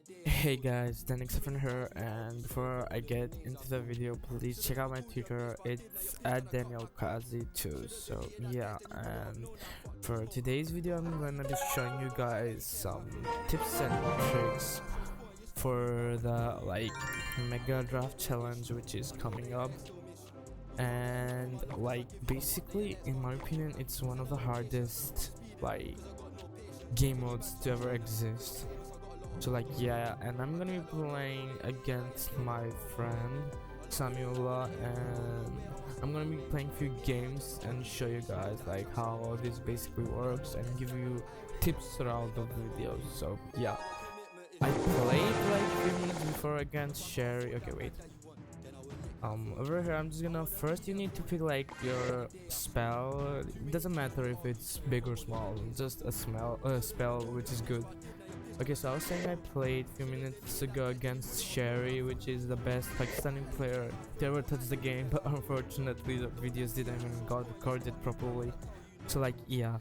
Hey guys, Danixafan here, and before I get into the video, please check out my Twitter. It's at DanielKazi2. So yeah, and for today's video, I'm gonna be showing you guys some tips and tricks for the Mega Draft Challenge, which is coming up. And basically, in my opinion, it's one of the hardest game modes to ever exist. So yeah, and I'm gonna be playing against my friend Samuela, and I'm gonna be playing few games and show you guys how this basically works and give you tips throughout the videos. So yeah, I played few minutes before against Sherry. Okay, wait. Over here I'm just gonna first, you need to pick your spell. It doesn't matter if it's big or small, just a spell which is good. Okay, so I was saying I played a few minutes ago against Sherry, which is the best Pakistani player to ever touch the game, but unfortunately the videos didn't even got recorded properly. So yeah,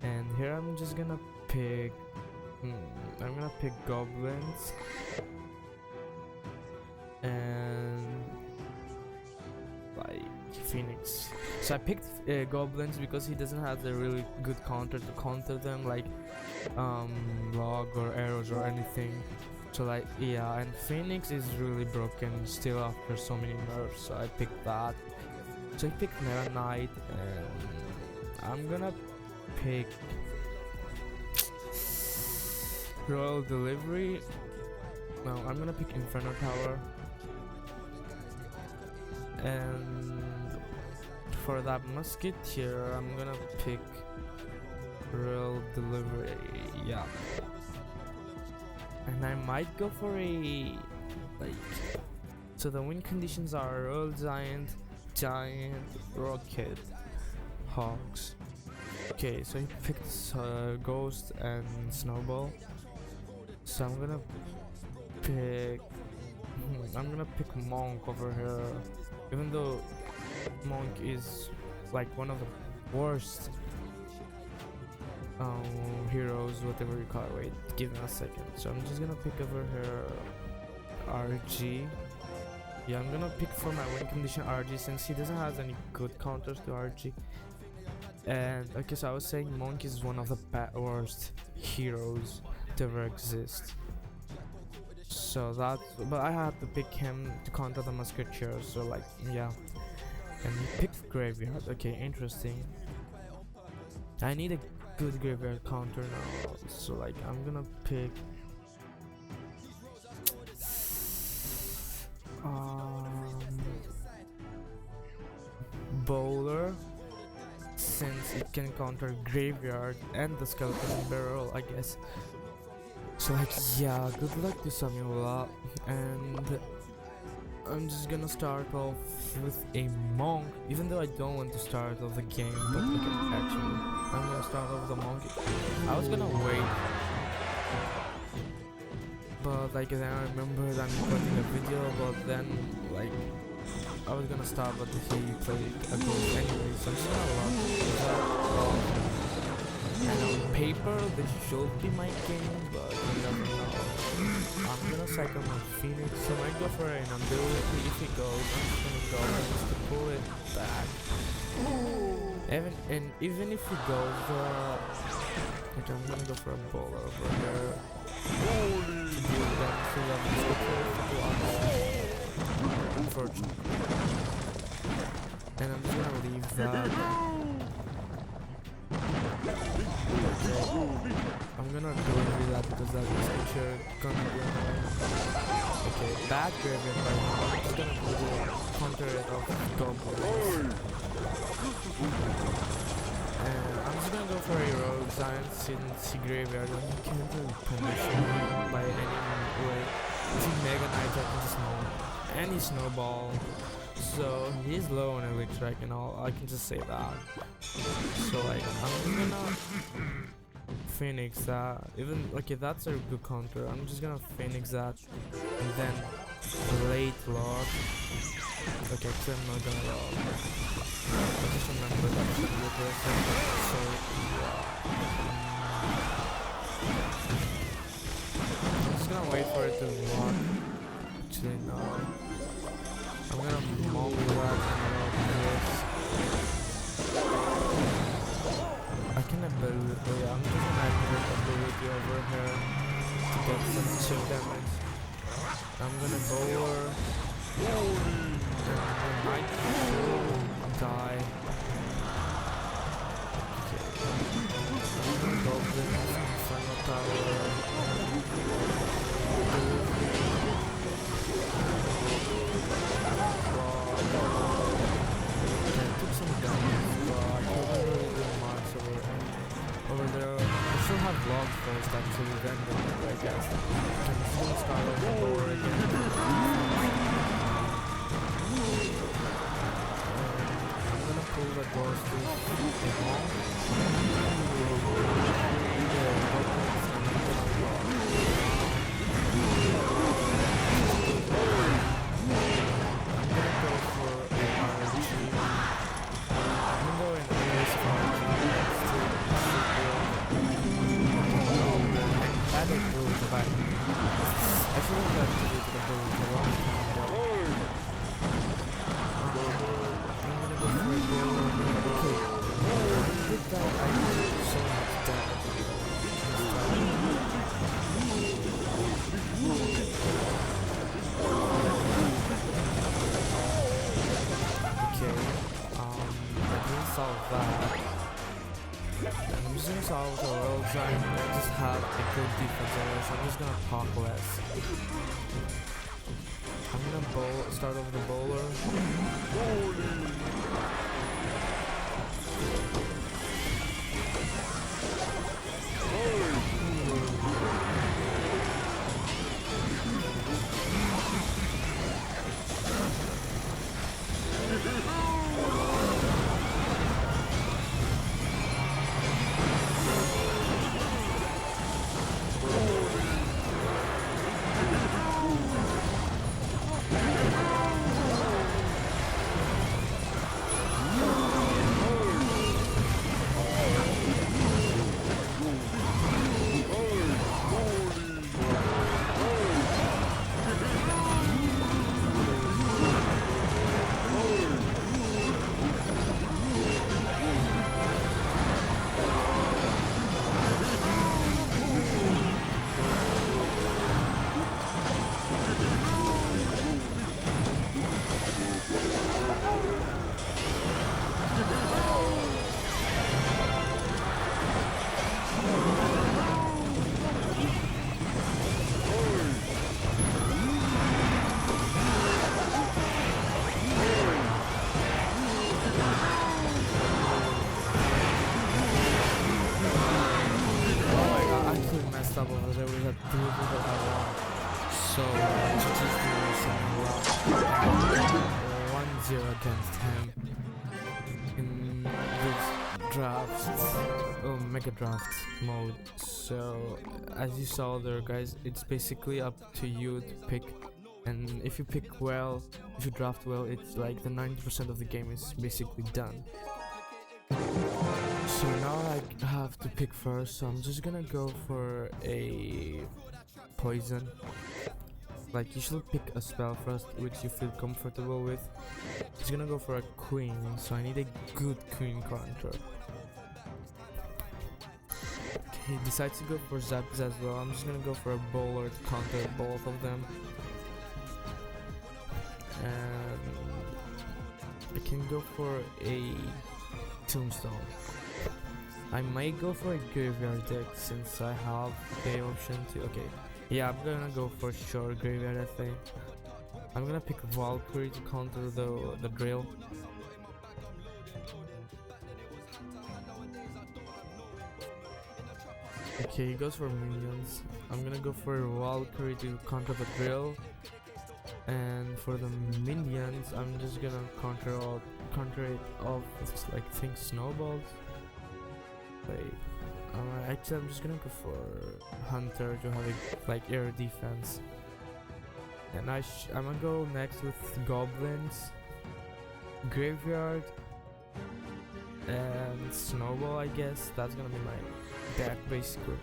and here I'm just gonna pick goblins and Phoenix. So I picked goblins because he doesn't have a really good counter to counter them log or arrows or anything. So yeah, and Phoenix is really broken still after so many nerfs, so I picked that. So I picked Meta Knight, and I'm gonna pick Royal Delivery. No, I'm gonna pick Inferno Tower. And for that Musketeer, I'm gonna pick Royal Delivery, yeah. And I might go for a so the win conditions are Royal Giant, Rocket, Hawks. Okay, so he picked Ghost and Snowball. So I'm gonna pick Monk over here, even though Monk is one of the worst heroes, whatever you call it. Wait, give me a second. So I'm just gonna pick over here RG. Yeah, I'm gonna pick for my win condition RG since he doesn't have any good counters to RG. And okay, so I was saying Monk is one of the worst heroes to ever exist. So but I had to pick him to counter the Musketeer. So yeah, and he picked Graveyard. Okay, interesting. I need a good Graveyard counter now, so I'm gonna pick Bowler, since it can counter Graveyard and the Skeleton Barrel, I guess. So yeah, good luck to Samuela, and I'm just gonna start off with a Monk, even though I don't want to start off the game, but okay, actually, I'm gonna start off the Monk. I was gonna wait, but then I remembered I'm recording a video, but then I was gonna start, but he played a goal anyway, so I'm just gonna log that. And on paper, this should be my game, but you never know. I'm gonna cycle my Phoenix, so I might go for an ability. If he goes, I'm just gonna go just to pull it back. Even if he goes, okay, I'm gonna go for a bowler over here to deal damage to the Musketeer, unfortunately. And I'm just gonna leave that. Okay. I'm gonna go with that because that Musketeer gonna be annoying. Okay, bad Graveyard right now. I'm just gonna counter it off Goblins. And I'm just gonna go for a Rogue Giant since he Graveyard and he can't really punish him by any way. If he Mega Knight, I can just and he Snowball. So he's low on Elite Strike and all, I can just say that. So I'm gonna Phoenix that, even that's a good counter. I'm just gonna Phoenix that and then late log. Okay, so I'm not gonna log. I just remember that should be aggressive. So yeah, I'm just gonna wait for it to walk. Actually, no. I'm gonna molly that and this. I can ability. I'm just gonna activate ability over here to get some chip damage. I'm gonna go over and I might die. Okay. I'm gonna go with Infernal Tower. Okay, I took some damage, but I couldn't really do much over there. I still have log first actually, then I guess. I can still start over again. I'm gonna pull the doors to the wall. I'm just gonna solve the royal giant and just have a good defense over, so I'm just gonna talk less. I'm gonna start over the bowler. Over there we had 3 people at one. So GG's doing something wrong. 1-0 against him in this draft, mega draft mode. So as you saw there, guys, it's basically up to you to pick. And if you pick well, if you draft well, it's like the 90% of the game is basically done. So now I have to pick first, so I'm just gonna go for a poison. Like, you should pick a spell first which you feel comfortable with. Just gonna go for a queen, so I need a good queen counter. Okay, decides to go for Zapdos as well. I'm just gonna go for a bowler to counter both of them. And I can go for a tombstone. I might go for a graveyard deck since I have the option to. Okay, yeah, I'm gonna go for sure graveyard, I think. I'm gonna pick Valkyrie to counter the drill. Okay, he goes for minions. I'm gonna go for Valkyrie to counter the drill. And for the minions, I'm just gonna counter it off with like think snowballs. Wait, actually I'm just gonna go for Hunter to have a like air defense. And I'm gonna go next with goblins, graveyard, and snowball. I guess that's gonna be my deck basically.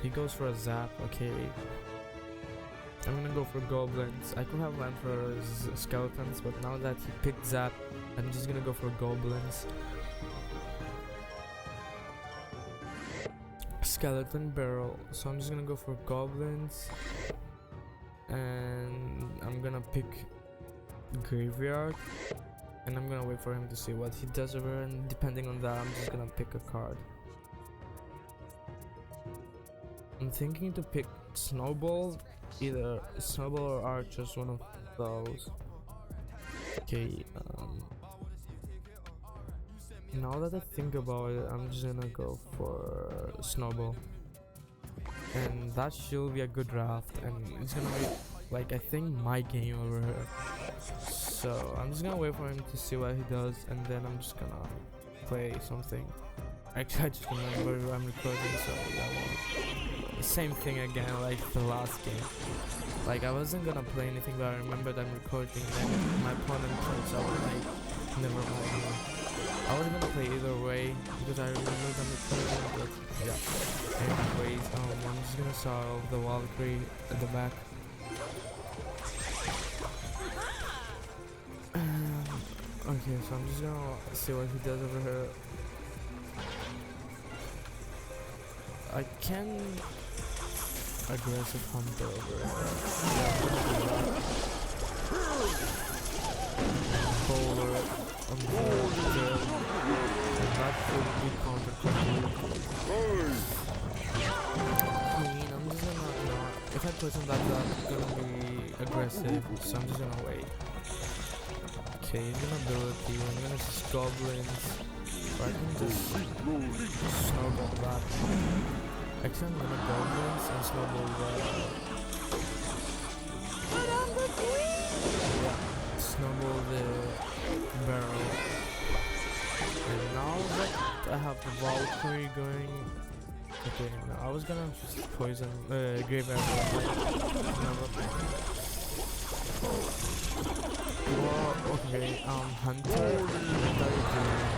He goes for a zap. Okay. I'm gonna go for goblins. I could have went for skeletons, but now that he picked Zap, I'm just gonna go for goblins. Skeleton barrel. So I'm just gonna go for goblins, and I'm gonna pick graveyard, and I'm gonna wait for him to see what he does over, and depending on that, I'm just gonna pick a card. I'm thinking to pick Snowball, either Snowball or Archers, one of those. Okay, now that I think about it, I'm just gonna go for Snowball. And that should be a good draft, and it's gonna be, like, I think my game over here. So I'm just gonna wait for him to see what he does, and then I'm just gonna play something. Actually, I just remember I'm recording, so yeah, same thing again like the last game. Like, I wasn't gonna play anything, but I remembered I'm recording, and my opponent plays, so I was like, never mind. I was gonna play either way because I remembered I'm recording, but yeah. Anyways, I'm just gonna solve the Valkyrie at the back. Okay, so I'm just gonna see what he does over here. I can aggressive hunter over here. Bowler on the tail, and that should be counter-controlled. Queen, I'm just gonna, if I put on that, that's gonna be aggressive, so I'm just gonna wait. Okay, he's gonna ability, I'm gonna just goblins, or I can just snowball that. Actually, I'm gonna goblins and snowball that. Yeah, snowball the barrel. And now that I have the Valkyrie going, okay, no, I was gonna just poison graveyard. Well, okay, Hunter, what are you doing?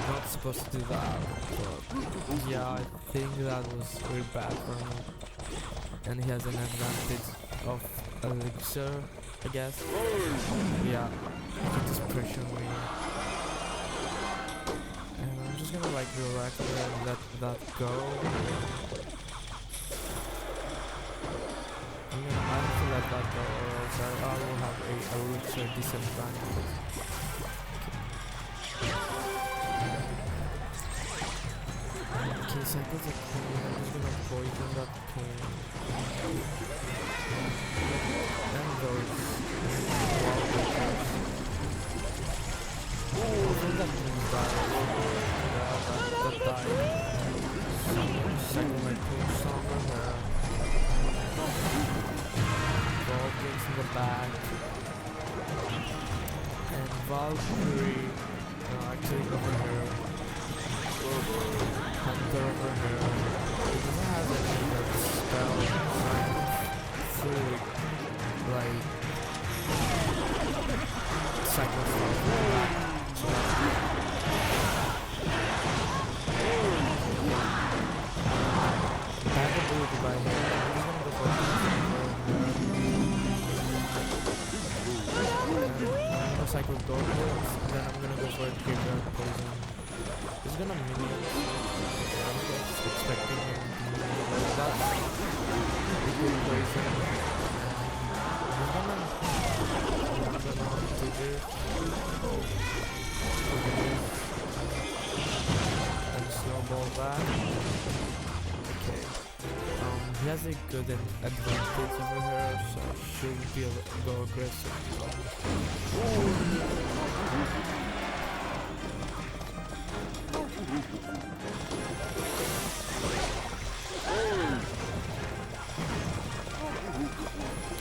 Not supposed to do that, but yeah, I think that was really bad for him. And he has an advantage of Elixir, I guess. Yeah, he can just pressure me. And I'm just gonna like relax there and let that go. I have to let that go, or else I will have a Elixir disadvantage. Okay, cycles a queen. I'm just gonna poison that queen. And those wallbreakers. I think that queen died. Yeah, that died. Cycle my tombstone over here. Goblins in the back. And Valkyrie, actually over here. Hunter over here. It doesn't have any of the spell, so I can fully, like, cycle stuff like that. So that's good. Bad ability by him. I'm just gonna go for I'm gonna cycle Dorkworks, and then I'm gonna go for a graveyard poison. He's gonna minion. I'm just expecting him to minion like that. He could poison. He's gonna do this. And snowball that. Okay. He has a good advantage over here, so I should be able to go aggressive.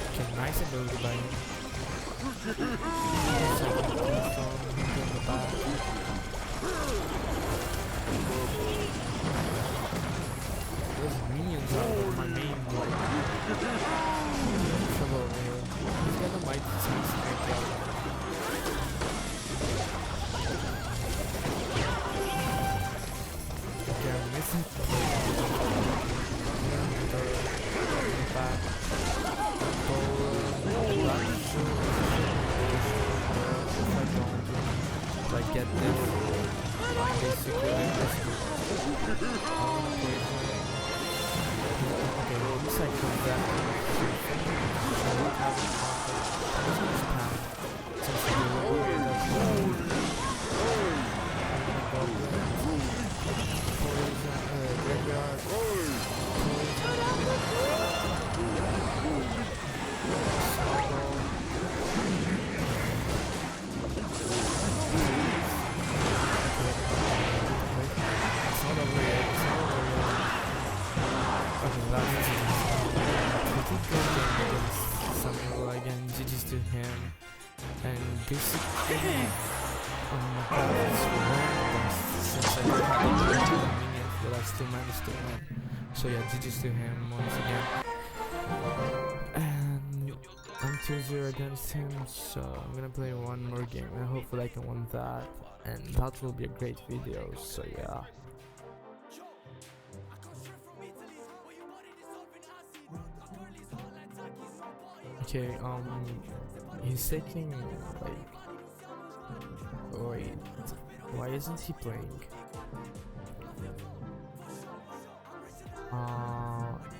Okay, nice ability by him. Second tombstone in the back. Those minions are my main trouble over here. He's got a mighty chance to make that. Okay, I'm missing the back. Okay, looks like from that. So what happened? This is spam. Since the delivery that's graveyard. Samuel again, GG's to him, and basically, my god, it's random since I don't have the minions, but I still managed to win. So yeah, GG's to him once again, and I'm 2-0 against him, so I'm gonna play one more game, and hopefully I can win that, and that will be a great video, so yeah. Okay, he's taking, like, wait, why isn't he playing?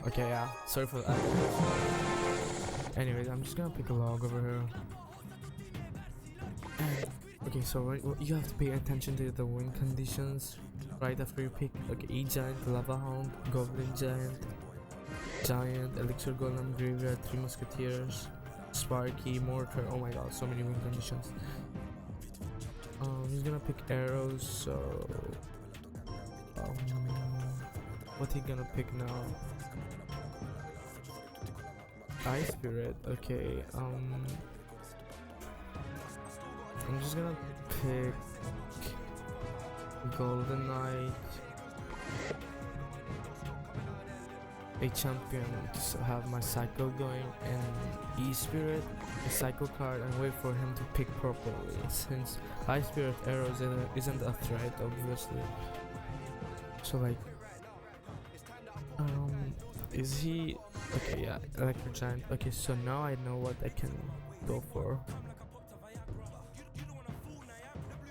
Okay, yeah, sorry for that. Anyways, I'm just gonna pick a log over here. And, okay, so you have to pay attention to the win conditions right after you pick, like, E-Giant, Lava Hound, Goblin Giant, Giant, Elixir Golem, Graveyard, 3 Musketeers, Sparky, Mortar. Oh my god, so many win conditions. He's gonna pick arrows, so what he gonna pick now? Ice Spirit, okay. I'm just gonna pick Golden Knight, a champion, to have my cycle going, and E-Spirit, a cycle card, and wait for him to pick properly, since Ice Spirit arrows isn't a threat, obviously. So like, is he, okay, yeah, Electro Giant. Okay, so now I know what I can go for.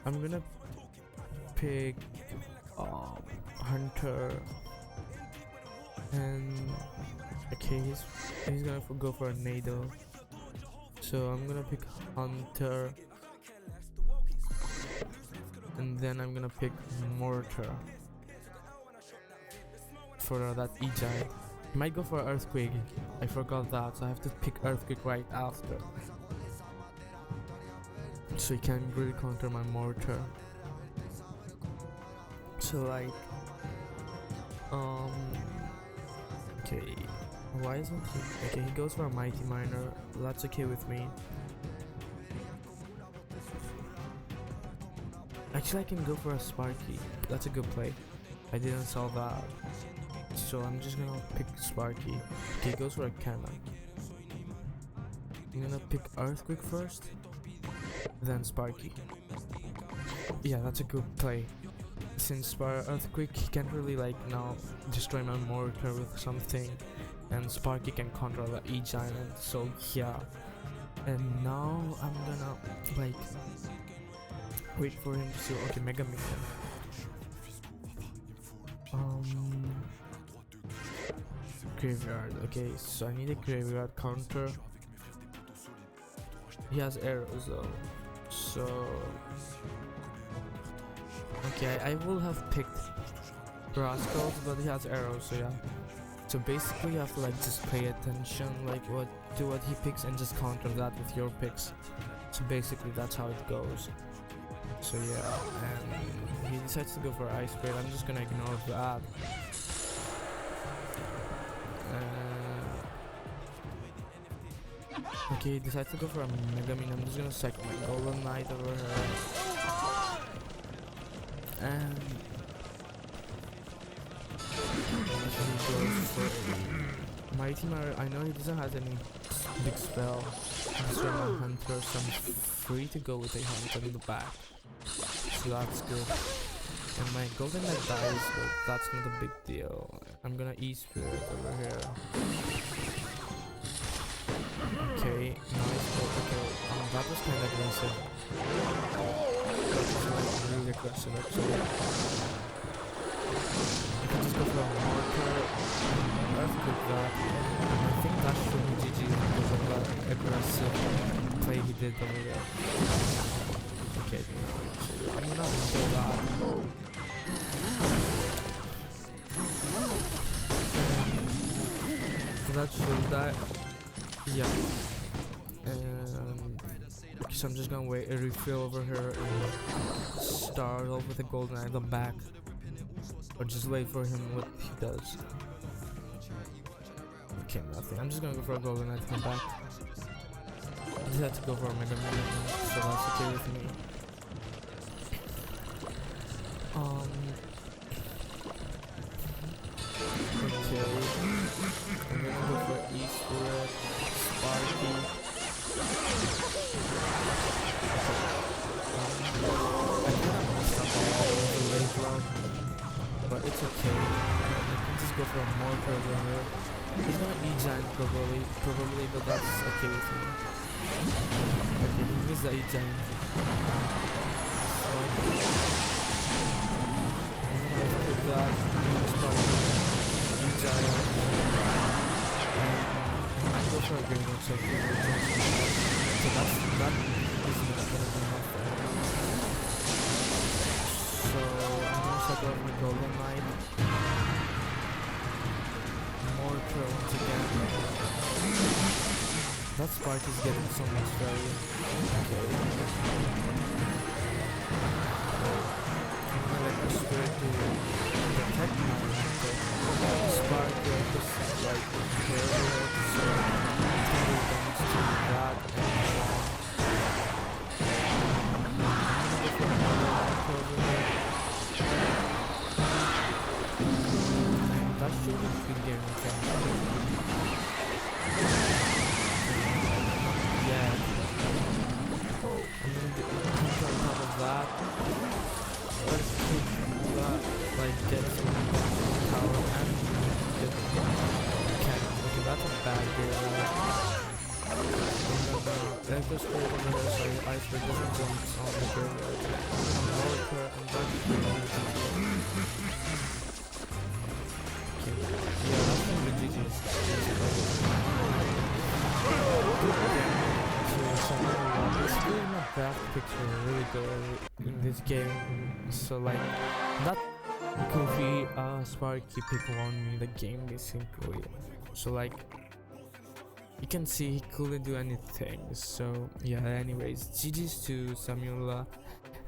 I'm gonna pick Hunter, and okay, he's gonna go for a Nado, so I'm gonna pick Hunter, and then I'm gonna pick Mortar for that E-Giant. Might go for Earthquake, I forgot that, so I have to pick Earthquake right after, so he can really counter my Mortar. So like, okay, why isn't he? Okay, he goes for a Mighty Miner. That's okay with me. Actually, I can go for a Sparky. That's a good play. I didn't saw that, so I'm just gonna pick Sparky. Okay, he goes for a Cannon. I'm gonna pick Earthquake first, then Sparky. Yeah, that's a good play. Since Earthquake, he can't really like now destroy my Mortar with something, and Sparky can counter the E-Giant, so yeah. And now I'm gonna like wait for him to see. Okay, Mega Minion. Graveyard. Okay, so I need a Graveyard counter. He has arrows though, so okay, I will have picked Rascals, but he has arrows, so yeah. So basically you have to like just pay attention, like what he picks, and just counter that with your picks. So basically that's how it goes. So yeah, and he decides to go for Ice Spirit. I'm just gonna ignore that. Okay, he decides to go for a Mega Minion. I'm just gonna cycle my Golden Knight over here. And Mighty Miner, I know he doesn't have any big spell. Just run a Hunter, so I'm free to go with a Hunter in the back. So that's good. And my Golden Knight dies, but that's not a big deal. I'm gonna E-Spirit over here. Okay, nice. Okay, that was kind of aggressive. That was really aggressive actually. You can just go for a mortar, earthquake that, and I think that should be GG because of that aggressive play he did over there. Okay, I'm gonna kill that. So that shows that, yeah. So I'm just gonna wait a refill over here and start off with a golden eye at the back, or just wait for him what he does. Okay, nothing. I'm just gonna go for a golden eye to come back. I just had to go for a mega man, so that's okay with me. Okay, I'm gonna go for Eastwood, Sparky. I think I messed up with the late round, but it's okay. I can just go for a mortar over here. He's gonna E-Giant probably, but that's okay with me. Okay, he missed the E-Giant. With that, E-Giant. I go for a Grenade Check. So that is not gonna be enough for him. So I'm gonna start off with Golden Knight. Mortar once again. That Spark is getting so much value. Okay. I'm gonna let the Spirit to protect my Hunter. Spark just like carrier, so totally damage to that and that should be good game again. Yeah. I'm gonna do on top of that. Let's keep that, like, get some power and get cannon. Okay, that's a bad game. Let us go over here so Ice Bird doesn't jump on the graveyard. I'm Mortar and that should be okay. Yeah, that's from the GG's. Basically, my draft picks were really good in this game. So, like, that goofy Sparky pick won me the game basically. So, like, you can see he couldn't do anything. So, yeah, anyways, GG's to Samula.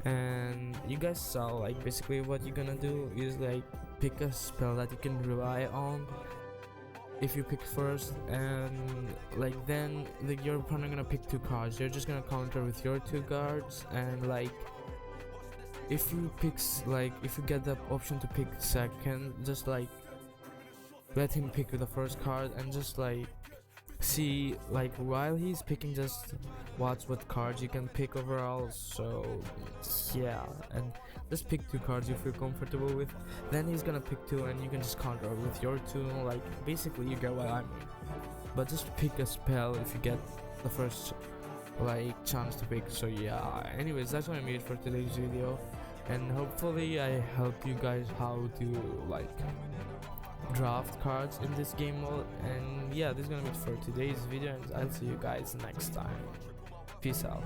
And you guys saw, like, basically what you're gonna do is, like, pick a spell that you can rely on if you pick first, and like then your opponent gonna pick 2 cards. You're just gonna counter with your 2 guards, and like if you get the option to pick second, just like let him pick the first card and just like see, like, while he's picking, just watch what cards you can pick overall. So yeah, and just pick 2 cards you feel comfortable with, then he's gonna pick 2 and you can just counter with your 2. Like, basically, you get what I mean. But just pick a spell if you get the first like chance to pick. So yeah, anyways, that's what I made for today's video, and hopefully I help you guys how to like draft cards in this game mode. And yeah, this is gonna be it for today's video, and I'll see you guys next time. Peace out.